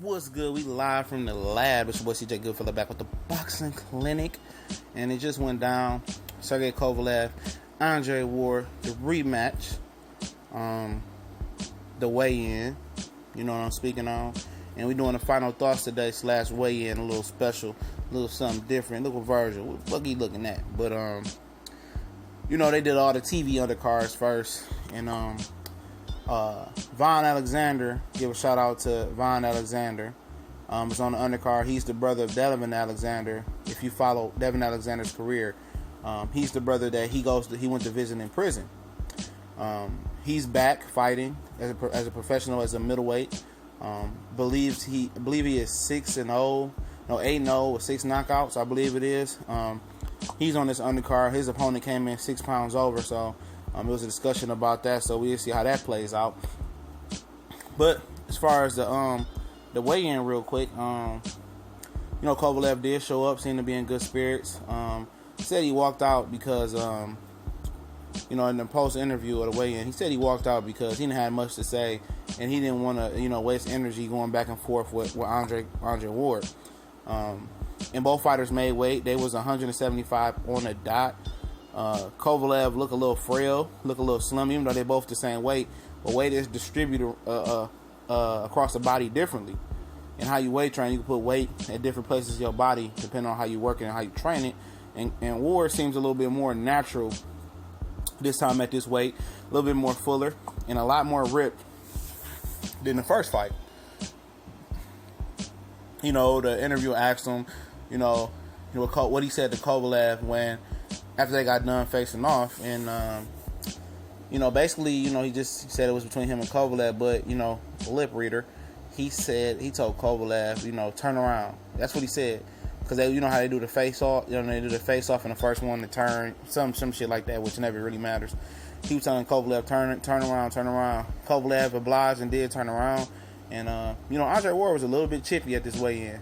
What's good? We live from the lab. It's your boy CJ Goodfellow back with the boxing clinic, and it just went down. Sergey Kovalev, Andre Ward, the rematch, the weigh-in. You know what I'm speaking on, and we're doing the final thoughts today / weigh-in, a little special, a little something different, little version. What are you looking at? But you know they did all the TV undercards first, and Von Alexander, give a shout out to Von Alexander. Is on the undercard. He's the brother of Devin Alexander. If you follow Devin Alexander's career, he's the brother that he went to visit in prison. He's back fighting as a professional, as a middleweight. Believe he is 6-0, 8-0 with 6 knockouts, I believe it is. He's on this undercard. His opponent came in 6 pounds over, so it was a discussion about that. So we'll see how that plays out. But as far as the weigh-in, real quick, Kovalev did show up, seemed to be in good spirits. Said he walked out because in the post interview of the weigh-in, he said he walked out because he didn't have much to say, and he didn't want to, waste energy going back and forth with Andre Ward. And both fighters made weight. They was 175 on the dot. Kovalev look a little frail, look a little slim, even though they're both the same weight. But weight is distributed across the body differently. And how you weight train, you can put weight at different places in your body depending on how you work it and how you train it. And Ward seems a little bit more natural this time at this weight, a little bit more fuller and a lot more ripped than the first fight. The interview asked him, what he said to Kovalev after they got done facing off, and basically, he just said it was between him and Kovalev, but lip reader, he told Kovalev, turn around. That's what he said, because they, how they do the face off, they do the face off, and the first one to turn, some shit like that, which never really matters. He was telling Kovalev, turn around. Kovalev obliged and did turn around, and Andre Ward was a little bit chippy at this weigh-in.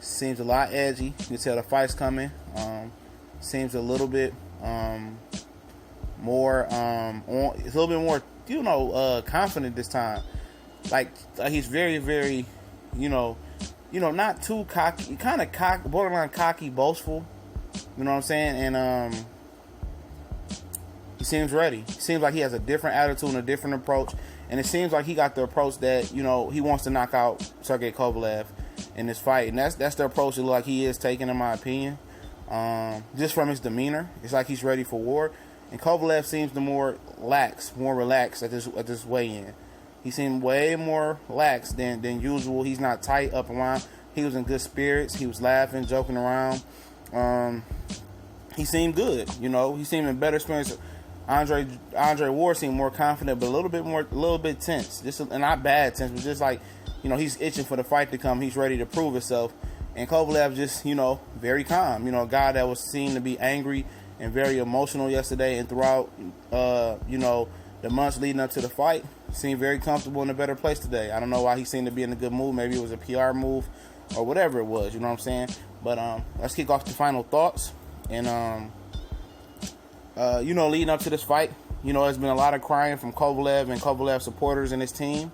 Seems a lot edgy. You can tell the fight's coming. Seems a little bit more it's a little bit more confident this time. Like he's very, very not too cocky, kind of borderline cocky, boastful. You know what I'm saying? And he seems ready. He seems like he has a different attitude and a different approach. And it seems like he got the approach that he wants to knock out Sergey Kovalev in this fight, and that's the approach it looks like he is taking, in my opinion. Just from his demeanor, it's like he's ready for Ward. And Kovalev seems more relaxed at this weigh-in. He seemed way more lax than usual. He's not tight up around. He was in good spirits. He was laughing, joking around. He seemed good. He seemed in better spirits. Andre Ward seemed more confident, but a little bit tense. Just not bad tense, but just like he's itching for the fight to come. He's ready to prove himself. And Kovalev just very calm. A guy that was seen to be angry and very emotional yesterday and throughout the months leading up to the fight, seemed very comfortable in a better place today. I don't know why he seemed to be in a good mood. Maybe it was a PR move or whatever it was. You know what I'm saying? But let's kick off the final thoughts. And leading up to this fight, there's been a lot of crying from Kovalev and Kovalev supporters and his team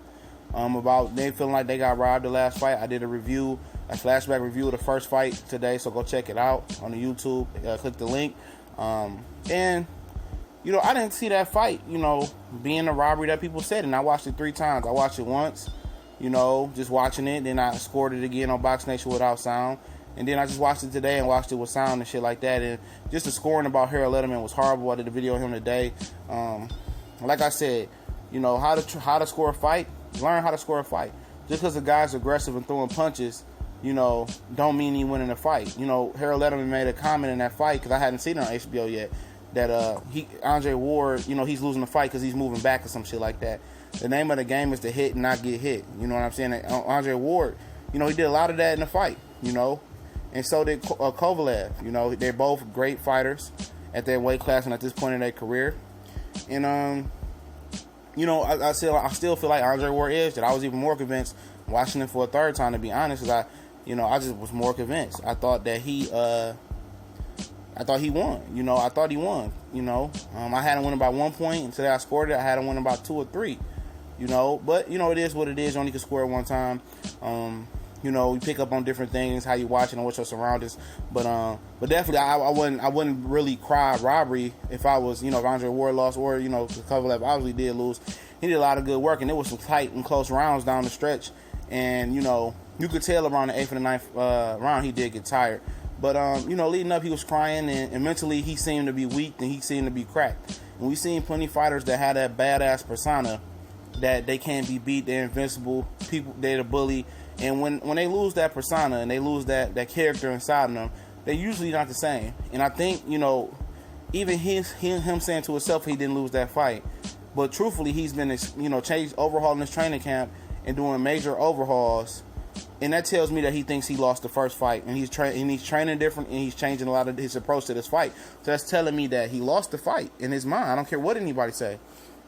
about they feeling like they got robbed the last fight. I did a flashback review of the first fight today, so go check it out on the YouTube. Click the link. And I didn't see that fight, being a robbery that people said, and I watched it 3 times. I watched it once, just watching it, then I scored it again on Box Nation without sound. And then I just watched it today and watched it with sound and shit like that. And just the scoring about Harold Letterman was horrible. I did a video of him today. Like I said, how to score a fight. Learn how to score a fight. Just because the guy's aggressive and throwing punches, don't mean he winning a fight. Harold Letterman made a comment in that fight, because I hadn't seen it on HBO yet, that Andre Ward, he's losing the fight because he's moving back or some shit like that. The name of the game is to hit and not get hit. You know what I'm saying? Andre Ward, he did a lot of that in the fight. And so did Kovalev. They're both great fighters at their weight class and at this point in their career. And I still feel like Andre Ward edged it. I was even more convinced watching it for a third time, to be honest, because I just was more convinced. I thought that he won. I thought he won. I had him winning by 1 point, and today I scored it. I had him winning by 2 or 3. But it is what it is. You only can score one time. You pick up on different things, how you watching and what your surroundings. But definitely, I wouldn't really cry robbery if I was, if Andre Ward lost, or Kovalev obviously did lose. He did a lot of good work, and there was some tight and close rounds down the stretch. And you could tell around the 8th and the 9th round he did get tired. But leading up, he was crying, and mentally he seemed to be weak and he seemed to be cracked. And we've seen plenty of fighters that had that badass persona that they can't be beat, they're invincible, they're the bully. And when they lose that persona and they lose that character inside of them, they're usually not the same. And I think, even him saying to himself he didn't lose that fight. But truthfully, he's been, overhauling his training camp and doing major overhauls. And that tells me that he thinks he lost the first fight. And he's training different, and he's changing a lot of his approach to this fight. So that's telling me that he lost the fight in his mind. I don't care what anybody say.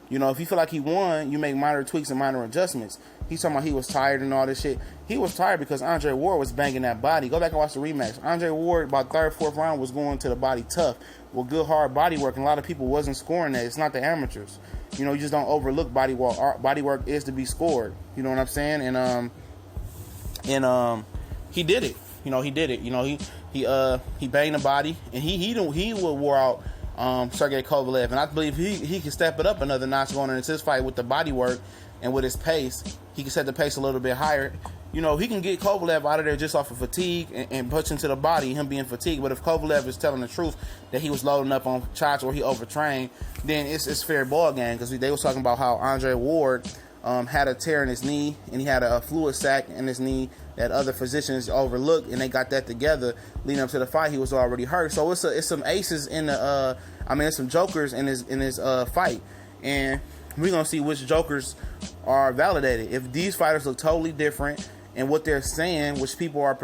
If you feel like he won, you make minor tweaks and minor adjustments. He's talking about he was tired and all this shit. He was tired because Andre Ward was banging that body. Go back and watch the rematch. Andre Ward, by third, fourth round, was going to the body tough with good, hard body work. And a lot of people wasn't scoring that. It's not the amateurs. You just don't overlook body work. Body work is to be scored. You know what I'm saying? And he did it. He did it. He banged the body, and he wore out Sergey Kovalev, and I believe he can step it up another notch going into this fight with the body work and with his pace. He can set the pace a little bit higher. He can get Kovalev out of there just off of fatigue and push into the body, him being fatigued. But if Kovalev is telling the truth that he was loading up on shots or he overtrained, then it's fair ball game, because they was talking about how Andre Ward had a tear in his knee, and he had a fluid sac in his knee that other physicians overlooked, and they got that together leading up to the fight. He was already hurt, so it's some aces in the it's some jokers in his fight, and we're gonna see which jokers are validated. If these fighters look totally different and what they're saying, which people are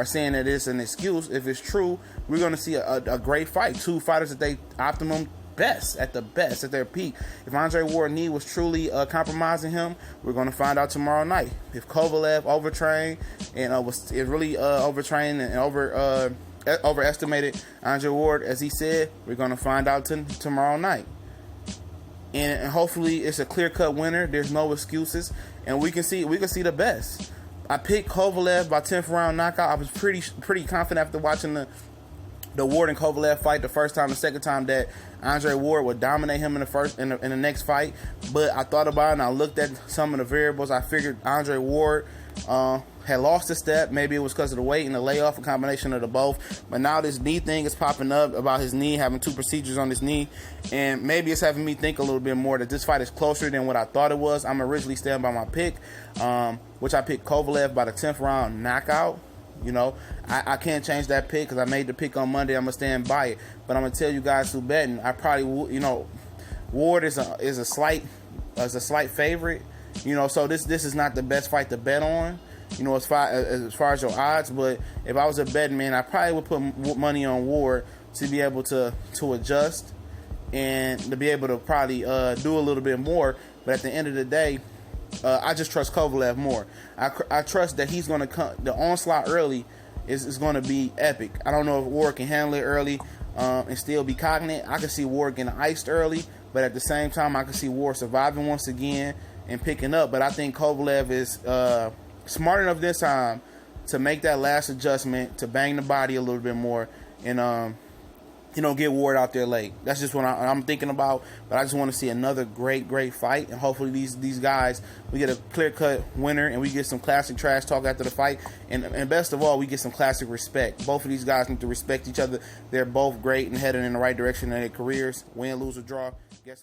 saying that it's an excuse, if it's true, we're gonna see a great fight. Two fighters at their optimum best, at their peak. If Andre Ward's knee was truly compromising him, we're going to find out tomorrow night. If Kovalev overtrained and was really overtrained and overestimated Andre Ward, as he said, we're going to find out tomorrow night. And hopefully it's a clear-cut winner. There's no excuses, and we can see the best. I picked Kovalev by 10th round knockout. I was pretty confident after watching the Ward and Kovalev fight the first time, the second time, that Andre Ward would dominate him in the next fight. But I thought about it and I looked at some of the variables. I figured Andre Ward had lost a step. Maybe it was because of the weight and the layoff, a combination of the both. But now this knee thing is popping up about his knee, having 2 procedures on his knee. And maybe it's having me think a little bit more that this fight is closer than what I thought it was. I'm originally standing by my pick, which I picked Kovalev by the 10th round knockout. I can't change that pick because I made the pick on Monday. I'm going to stand by it. But I'm going to tell you guys who betting. I probably would, Ward is a slight favorite. So this is not the best fight to bet on, as far as your odds. But if I was a betting man, I probably would put money on Ward to be able to adjust and to be able to probably do a little bit more. But at the end of the day, I just trust Kovalev more. I trust that he's going to come. The onslaught early is going to be epic. I don't know if Ward can handle it early and still be cognate. I can see Ward getting iced early, but at the same time, I can see Ward surviving once again and picking up. But I think Kovalev is smart enough this time to make that last adjustment, to bang the body a little bit more, and get Ward out there late. That's just what I'm thinking about. But I just want to see another great fight, and hopefully these guys, we get a clear-cut winner, and we get some classic trash talk after the fight, and best of all, we get some classic respect. Both of these guys need to respect each other. They're both great and heading in the right direction in their careers. Win, lose, or draw. Guess what?